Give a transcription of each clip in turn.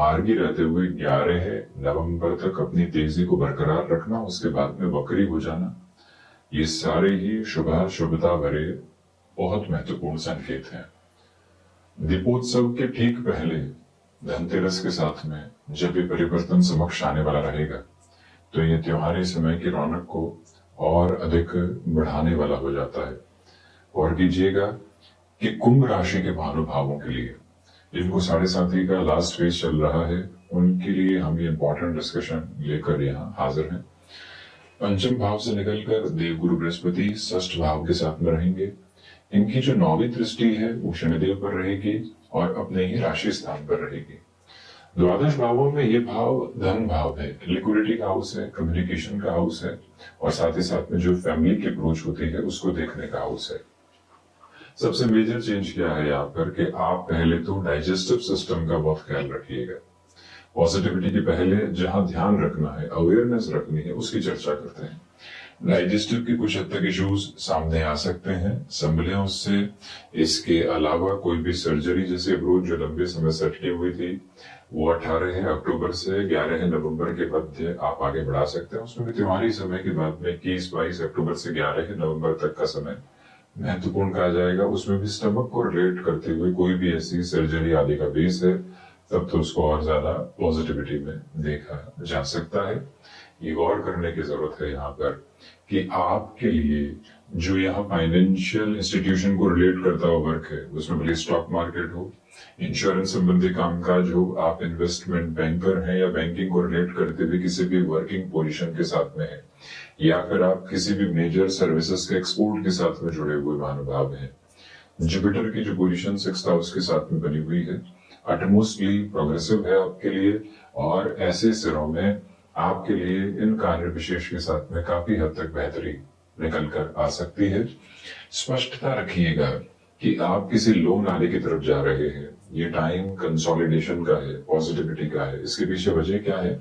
मार्गी रहते हुए 11 नवंबर तक अपनी तेजी को बरकरार रखना, उसके बाद में वक्री हो जाना, ये सारे ही शुभता भरे बहुत महत्वपूर्ण संकेत हैं। दीपोत्सव के ठीक पहले धनतेरस के साथ में जब ये परिवर्तन समक्ष आने वाला रहेगा, तो ये त्योहारी समय की रौनक को और अधिक बढ़ाने वाला हो जाता है। और कीजिएगा कि कुंभ राशि के महानुभावों के लिए, जिनको 7.5 का लास्ट फेज चल रहा है, उनके लिए हम ये इंपॉर्टेंट डिस्कशन लेकर यहाँ हाजिर हैं। पंचम भाव से निकलकर देवगुरु बृहस्पति षष्ठ भाव के साथ में रहेंगे। इनकी जो 9वीं दृष्टि है वो शनिदेव पर रहेगी और अपने ही राशि स्थान पर रहेगी। द्वादश भावों में ये भाव धन भाव है, लिक्विडिटी का हाउस है, कम्युनिकेशन का हाउस है, और साथ ही साथ में जो फैमिली की अप्रोच होती है उसको देखने का हाउस है। सबसे मेजर चेंज क्या है यहाँ पर कि आप पहले तो डाइजेस्टिव सिस्टम का बहुत ख्याल रखिएगा। पॉजिटिविटी के पहले जहां ध्यान रखना है, अवेयरनेस रखनी है, उसकी चर्चा करते हैं। डाइजेस्टिव की कुछ हद तक इश्यूज सामने आ सकते हैं, संभलें उससे। इसके अलावा कोई भी सर्जरी जैसे अप्रोच जो लंबे समय से अटकी हुई थी, वो 18 अक्टूबर से 11 नवंबर के मध्य आप आगे बढ़ा सकते हैं। उसमें भी त्योहारी समय के बाद में 21-22 अक्टूबर से 11 नवंबर तक का समय महत्वपूर्ण कहा जाएगा। उसमें भी स्टमक को रिलेट करते हुए कोई भी ऐसी सर्जरी आदि का बेस है, तब तो उसको और ज्यादा पॉजिटिविटी में देखा जा सकता है। ये गौर करने की जरूरत है यहाँ पर कि आपके लिए जो यहाँ फाइनेंशियल इंस्टीट्यूशन को रिलेट करता हुआ वर्क है, उसमें भले स्टॉक मार्केट हो, इंश्योरेंस संबंधी कामकाज हो, आप इन्वेस्टमेंट बैंकर हैं या बैंकिंग को रिलेट करते हुए किसी भी वर्किंग पोजीशन के साथ में है, या फिर आप किसी भी मेजर सर्विसेज के एक्सपोर्ट के साथ में जुड़े हुए महानुभाव हैं। जुपिटर की जो पोजीशन 6th हाउस के साथ में बनी हुई है, अटमोस्टली प्रोग्रेसिव है आपके लिए, और ऐसे सिरों में आपके लिए इन कार्य विशेष के साथ में काफी हद तक बेहतरी निकल कर आ सकती है। स्पष्टता रखिएगा कि आप किसी लोन आने की तरफ जा रहे हैं। ये टाइम कंसोलिडेशन का है, पॉजिटिविटी का है। इसके पीछे वजह क्या है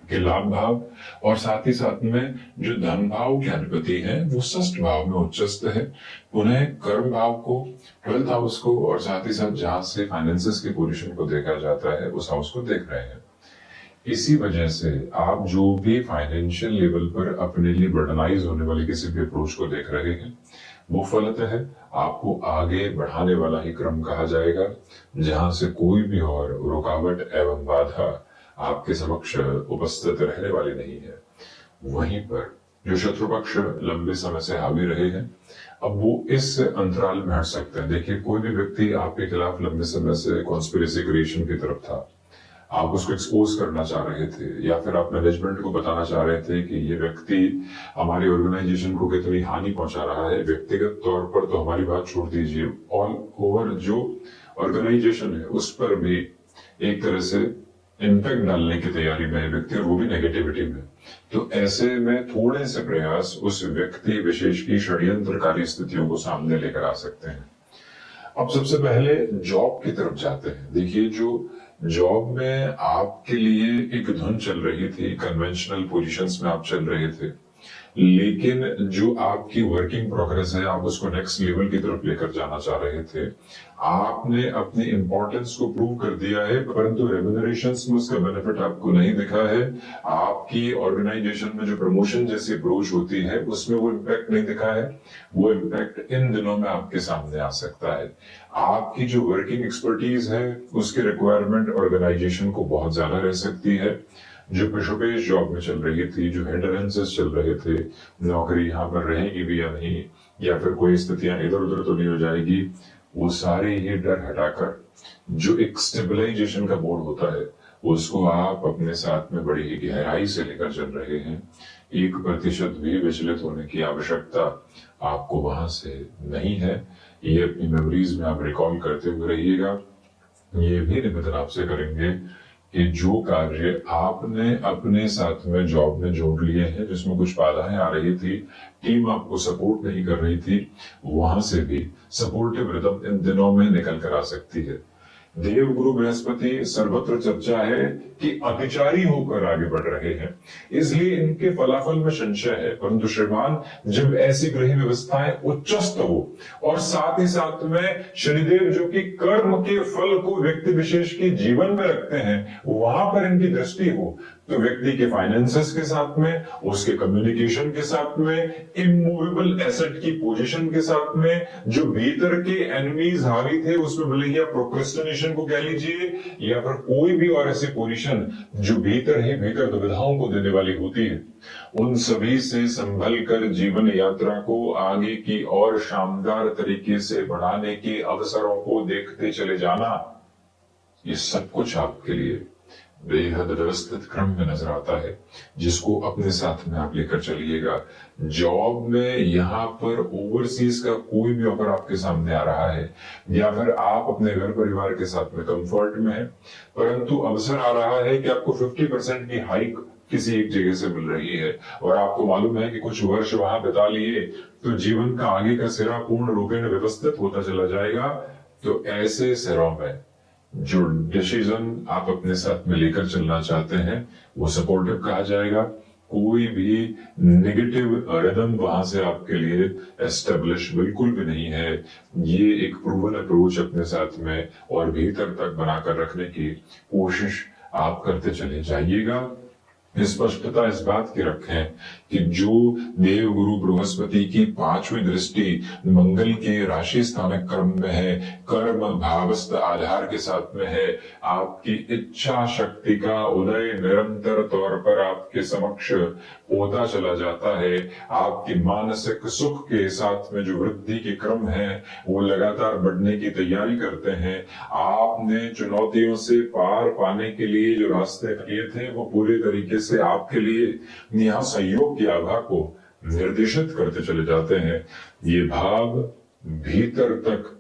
कि लाभ भाव और साथ ही साथ में जो धन भाव के अधिपति है वो षष्ठ भाव में उच्चस्थ है। पुनः कर्म भाव को, 12th हाउस को, और साथ ही साथ जहां से फाइनेंसेस की पोजीशन को देखा जाता है उस हाउस को देख रहे हैं। इसी वजह से आप जो भी फाइनेंशियल लेवल पर अपने लिए बर्डनाइज होने वाली किसी भी अप्रोच को देख रहे हैं, वो फलतः है आपको आगे बढ़ाने वाला ही क्रम कहा जाएगा, जहां से कोई भी और रुकावट एवं बाधा आपके समक्ष उपस्थित रहने वाली नहीं है। वहीं पर जो शत्रु पक्ष लंबे समय से हावी रहे हैं, अब वो इस अंतराल में हट सकते हैं। देखिए, कोई भी व्यक्ति आपके खिलाफ लंबे समय से कॉन्स्पिरेसी क्रिएशन की तरफ था, आप उसको एक्सपोज करना चाह रहे थे, या फिर आप मैनेजमेंट को बताना चाह रहे थे कि ये व्यक्ति हमारी ऑर्गेनाइजेशन को कितनी हानि पहुंचा रहा है। व्यक्तिगत तौर पर तो हमारी बात छोड़ दीजिए, ऑल ओवर जो ऑर्गेनाइजेशन है उस पर भी एक तरह से इम्पैक्ट डालने की तैयारी में व्यक्ति, और वो भी नेगेटिविटी में। तो ऐसे में थोड़े से प्रयास उस व्यक्ति विशेष की षड्यंत्रकारी स्थितियों को सामने लेकर आ सकते हैं। अब सबसे पहले जॉब की तरफ जाते हैं। देखिए, जो जॉब में आपके लिए एक धुन चल रही थी, कन्वेंशनल पोजीशंस में आप चल रहे थे, लेकिन जो आपकी वर्किंग प्रोग्रेस है आप उसको नेक्स्ट लेवल की तरफ लेकर जाना चाह रहे थे। आपने अपनी इंपॉर्टेंस को प्रूव कर दिया है, परंतु रेम्यूनरेशंस में उसका बेनिफिट आपको नहीं दिखा है। आपकी ऑर्गेनाइजेशन में जो प्रमोशन जैसी अप्रोच होती है उसमें वो इम्पैक्ट नहीं दिखा है। वो इम्पैक्ट इन दिनों में आपके सामने आ सकता है। आपकी जो वर्किंग एक्सपर्टीज है उसकी रिक्वायरमेंट ऑर्गेनाइजेशन को बहुत ज्यादा रह सकती है। जो पेशोपेश जॉब में चल रही थी, जो हिंड्रेंसेस चल रहे थे, नौकरी यहाँ पर रहेगी भी या नहीं, या फिर कोई स्थितियां इधर उधर तो नहीं हो जाएगी, वो सारे ये डर हटाकर जो एक स्टेबलाइजेशन का मोड होता है उसको आप अपने साथ में बड़ी ही गहराई से लेकर चल रहे हैं। 1% भी विचलित होने की आवश्यकता आपको वहां से नहीं है। ये अपनी मेमोरीज में आप रिकॉल करते हुए रहिएगा। ये भी निवेदन आपसे करेंगे कि जो कार्य आपने अपने साथ में जॉब में जोड़ लिए हैं, जिसमें कुछ बाधाएं आ रही थी, टीम आपको सपोर्ट नहीं कर रही थी, वहां से भी सपोर्टिव रिदम इन दिनों में निकल कर आ सकती है। देव गुरु बृहस्पति सर्वत्र चर्चा है कि अतिचारी होकर आगे बढ़ रहे हैं, इसलिए इनके फलाफल में संशय है। परंतु श्रीमान, जब ऐसी ग्रह व्यवस्थाएं उच्चस्त हो और साथ ही साथ में शनिदेव जो कि कर्म के फल को व्यक्ति विशेष के जीवन में रखते हैं, वहां पर इनकी दृष्टि हो, तो व्यक्ति के फाइनेंसेस के साथ में, उसके कम्युनिकेशन के साथ में, इमूवेबल एसेट की पोजीशन के साथ में, जो भीतर के एनिमीज हावी थे उसमें भले ही आप प्रोक्रेस्टिनेशन को कह लीजिए या फिर कोई भी और ऐसी पोजीशन जो भीतर ही भीतर दुविधाओं को देने वाली होती है, उन सभी से संभल कर जीवन यात्रा को आगे की और शानदार तरीके से बढ़ाने के अवसरों को देखते चले जाना, ये सब कुछ आपके लिए बेहद व्यवस्थित क्रम में नजर आता है, जिसको अपने साथ में आप लेकर चलिएगा। जॉब में यहाँ पर ओवरसीज का कोई भी ऑफर आपके सामने आ रहा है या फिर आप अपने घर परिवार के साथ में कंफर्ट में है, परंतु अवसर आ रहा है कि आपको 50% की हाइक किसी एक जगह से मिल रही है और आपको मालूम है कि कुछ वर्ष वहां बिता लिए तो जीवन का आगे का सिरा पूर्ण रूपेण व्यवस्थित होता चला जाएगा। तो ऐसे सिरों में जो डिसीजन आप अपने साथ में लेकर चलना चाहते हैं वो सपोर्टिव कहा जाएगा। कोई भी नेगेटिव रिदम वहां से आपके लिए एस्टेब्लिश बिल्कुल भी नहीं है। ये एक प्रूवन अप्रोच अपने साथ में और भीतर तक बनाकर रखने की कोशिश आप करते चले जाइएगा। स्पष्टता इस बात की रखें कि जो देव गुरु बृहस्पति की 5वीं दृष्टि मंगल के राशि स्थानक कर्म में है, कर्म भावस्थ आधार के साथ में है, आपकी इच्छा शक्ति का उदय निरंतर तौर पर आपके समक्ष होता चला जाता है। आपकी मानसिक सुख के साथ में जो वृद्धि के क्रम है वो लगातार बढ़ने की तैयारी करते हैं। आपने चुनौतियों से पार पाने के लिए जो रास्ते किए थे वो पूरे तरीके से आपके लिए यहाँ सहयोग की आभा को निर्देशित करते चले जाते हैं। ये भाव भीतर तक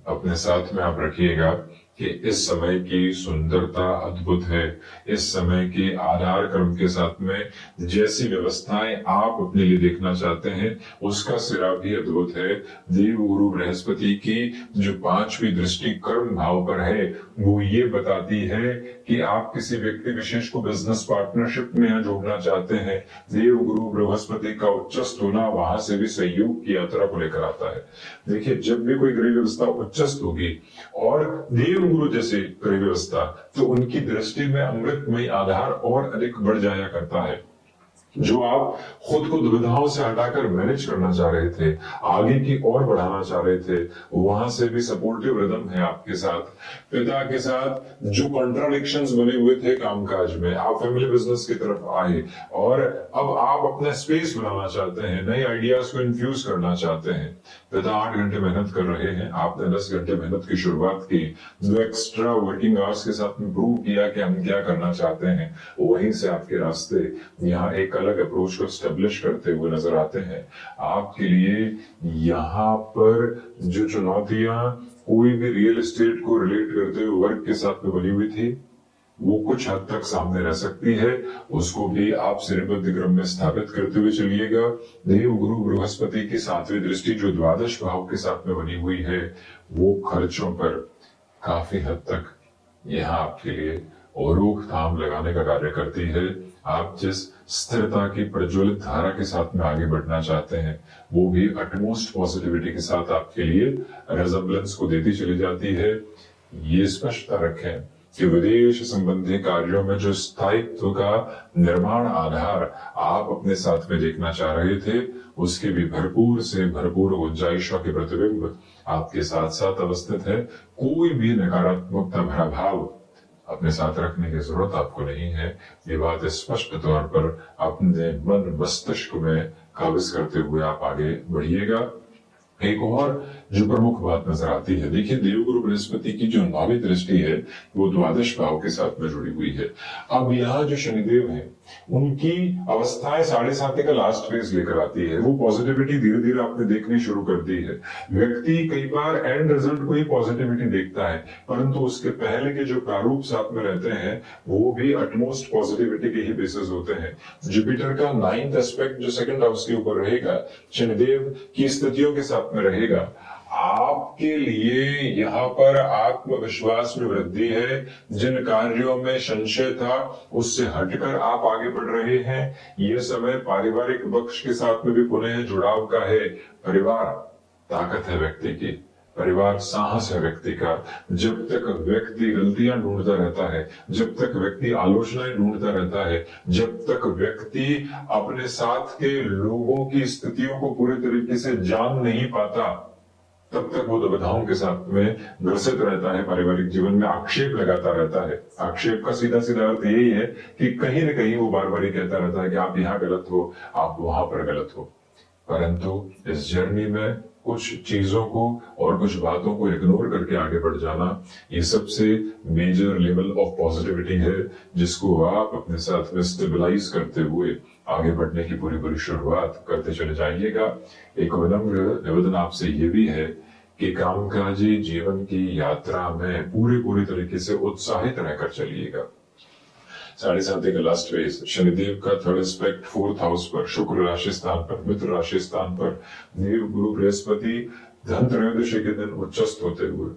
अपने साथ में आप रखिएगा कि इस समय की सुंदरता अद्भुत है। इस समय के आधार क्रम के साथ में जैसी व्यवस्थाएं आप अपने लिए देखना चाहते हैं उसका सिरा भी अद्भुत है। देव गुरु बृहस्पति की जो 5वीं दृष्टि कर्म भाव पर है वो ये बताती है कि आप किसी व्यक्ति विशेष को बिजनेस पार्टनरशिप में जोड़ना चाहते हैं। देव गुरु बृहस्पति का उच्चस्त होना वहां से भी सहयोग की यात्रा को लेकर आता है। देखिए, जब भी कोई ग्रह व्यवस्था उच्चस्त होगी और देव गुरु जैसे ग्रह व्यवस्था, तो उनकी दृष्टि में अमृतमय आधार और अधिक बढ़ जाया करता है। जो आप खुद को दुविधाओं से हटाकर मैनेज करना चाह रहे थे, आगे की ओर बढ़ाना चाह रहे थे, वहां से भी सपोर्टिव रिदम है आपके साथ। पिता के साथ जो कॉन्ट्राडिक्शंस बने हुए थे कामकाज में, आप फैमिली बिजनेस की तरफ आए और अब आप अपना स्पेस बनाना चाहते हैं, नए आइडियाज को इन्फ्यूज करना चाहते हैं। पिता 8 घंटे मेहनत कर रहे हैं, आपने 10 घंटे मेहनत की शुरुआत की, 2 एक्स्ट्रा वर्किंग आवर्स के साथ में प्रूव किया कि हम क्या करना चाहते हैं। वहीं से आपके रास्ते यहाँ एक अलग अप्रोच को स्टेब्लिश करते हुए नजर आते हैं। आपके लिए यहाँ पर जो चुनौतियां कोई भी रियल एस्टेट को रिलेट करते हुए वर्क के साथ में बनी हुई थी वो कुछ हद तक सामने रह सकती है, उसको भी आप श्रेणीबद्ध क्रम में स्थापित करते हुए चलिएगा। देव गुरु बृहस्पति की 7वीं दृष्टि जो द्वादश भाव के साथ में बनी हुई है वो खर्चों पर काफी हद तक यहाँ आपके लिए और रोकथाम लगाने का कार्य करती है। आप जिस स्थिरता की प्रज्वलित धारा के साथ में आगे बढ़ना चाहते हैं वो भी अटमोस्ट पॉजिटिविटी के साथ आपके लिए रेजम्बलेंस को देती चली जाती है। ये स्पष्टता रखें कि विदेश संबंधी कार्यों में जो स्थायित्व का निर्माण आधार आप अपने साथ में देखना चाह रहे थे उसके भी भरपूर से भरपूर गुंजाइशों के प्रतिबिंब आपके साथ साथ अवस्थित है। कोई भी नकारात्मकता भरा भाव अपने साथ रखने की जरूरत आपको नहीं है। ये बात स्पष्ट तौर पर अपने मन मस्तिष्क में काबिज करते हुए आप आगे बढ़िएगा। एक और जो प्रमुख बात नजर आती है, देखिए देवगुरु बृहस्पति की जो 9वीं दृष्टि है वो द्वादश भाव के साथ में जुड़ी हुई है। अब यहाँ जो शनिदेव है उनकी अवस्थाएं 7.5 का लास्ट फेज लेकर आती है। वो पॉजिटिविटी धीरे धीरे आपने देखनी शुरू कर दी है। व्यक्ति कई बार एंड रिजल्ट को ही पॉजिटिविटी देखता है, परंतु उसके पहले के जो प्रारूप साथ में रहते हैं वो भी अटमोस्ट पॉजिटिविटी के ही बेसिस होते हैं। जुपिटर का 9th एस्पेक्ट जो 2nd हाउस के ऊपर रहेगा, शनिदेव की स्थितियों के साथ में रहेगा, आपके लिए यहाँ पर आत्मविश्वास में वृद्धि है। जिन कार्यों में संशय था उससे हटकर आप आगे बढ़ रहे हैं। यह समय पारिवारिक पक्ष के साथ में भी पुनः जुड़ाव का है। परिवार ताकत है व्यक्ति की, परिवार साहस है व्यक्ति का। जब तक व्यक्ति गलतियां ढूंढता रहता है, जब तक व्यक्ति आलोचनाएं ढूंढता रहता है, जब तक व्यक्ति अपने साथ के लोगों की स्थितियों को पूरे तरीके से जान नहीं पाता, तब तक वो दुविधाओं के साथ में ग्रसित रहता है। पारिवारिक जीवन में आक्षेप लगाता रहता है। आक्षेप का सीधा सीधा अर्थ यही है कि कहीं ना कहीं वो बार बार ही कहता रहता है कि आप यहाँ गलत हो, आप वहां पर गलत हो। परंतु इस जर्नी में कुछ चीजों को और कुछ बातों को इग्नोर करके आगे बढ़ जाना, ये सबसे मेजर लेवल ऑफ पॉजिटिविटी है, जिसको आप अपने साथ में स्टेबलाइज करते हुए आगे बढ़ने की पूरी पूरी शुरुआत करते चले जाइएगा। एक विनम्र निवेदन आपसे ये भी है कि कामकाजी जीवन की यात्रा में पूरे तरीके से उत्साहित रहकर चलिएगा। 7.5 का लास्ट फेज, शनिदेव का थर्ड एस्पेक्ट 4th हाउस पर, शुक्र राशि स्थान पर, मित्र राशि स्थान पर, देव गुरु बृहस्पति धन त्रयोदशी के दिन उच्चस्त होते हुए,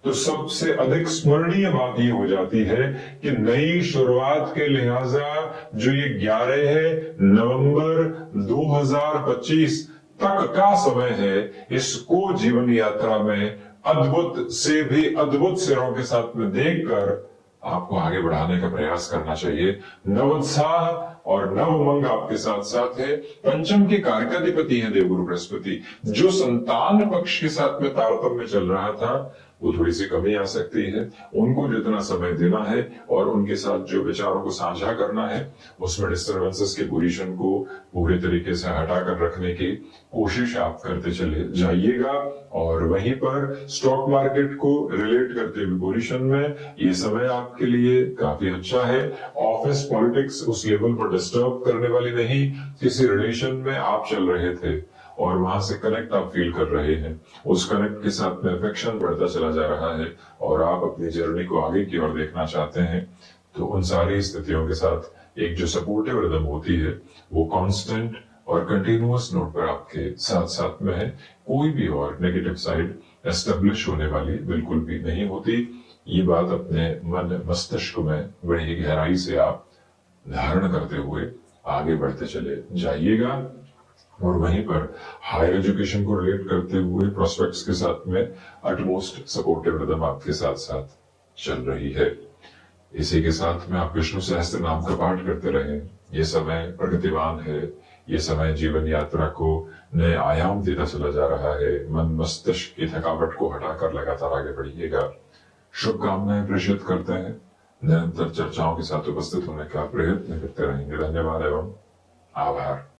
तो सबसे अधिक स्मरणीय बात ये हो जाती है कि नई शुरुआत के लिहाजा जो ये 11 नवंबर 2025 तक का समय है, इसको जीवन यात्रा में अद्भुत से भी अद्भुत सिरों के साथ में देखकर आपको आगे बढ़ाने का प्रयास करना चाहिए। नवोत्साह और नवमंग आपके साथ साथ है। पंचम के कारकाधिपति हैं देवगुरु बृहस्पति। जो संतान पक्ष के साथ में तारतम्य चल रहा था, वो थोड़ी सी कमी आ सकती है। उनको जितना समय देना है और उनके साथ जो विचारों को साझा करना है, उसमें डिस्टर्बेंसेस के पोजीशन को पूरे तरीके से हटाकर रखने की कोशिश आप करते चले जाइएगा। और वहीं पर स्टॉक मार्केट को रिलेट करते हुए पोजीशन में ये समय आपके लिए काफी अच्छा है। ऑफिस पॉलिटिक्स उस लेवल पर डिस्टर्ब करने वाली नहीं। किसी रिलेशन में आप चल रहे थे और वहां से कनेक्ट आप फील कर रहे हैं, उस कनेक्ट के साथ में अफेक्शन बढ़ता चला जा रहा है और आप अपनी जर्नी को आगे की ओर देखना चाहते हैं, तो उन सारी स्थितियों के साथ एक जो सपोर्टिव रिदम होती है, वो कांस्टेंट और कंटिन्यूअस नोट पर आपके साथ साथ में है। कोई भी और नेगेटिव साइड एस्टेब्लिश होने वाली बिल्कुल भी नहीं होती। ये बात अपने मन मस्तिष्क में बड़ी गहराई से आप धारण करते हुए आगे बढ़ते चले जाइएगा। और वहीं पर हायर एजुकेशन को रिलेट करते हुए प्रोस्पेक्ट्स के साथ में अटमोस्ट सपोर्टिव रिदम आपके साथ साथ चल रही है। इसी के साथ में आप विष्णु सहस्त्र नाम का पाठ करते रहें। ये समय प्रगतिवान है। ये समय जीवन यात्रा को नए आयाम देता चला जा रहा है। मन मस्तिष्क की थकावट को हटाकर लगातार आगे बढ़िएगा। शुभकामनाएं प्रेषित करते हैं। निरंतर चर्चाओं के साथ उपस्थित होने का प्रयत्न करते रहेंगे। धन्यवाद एवं आभार।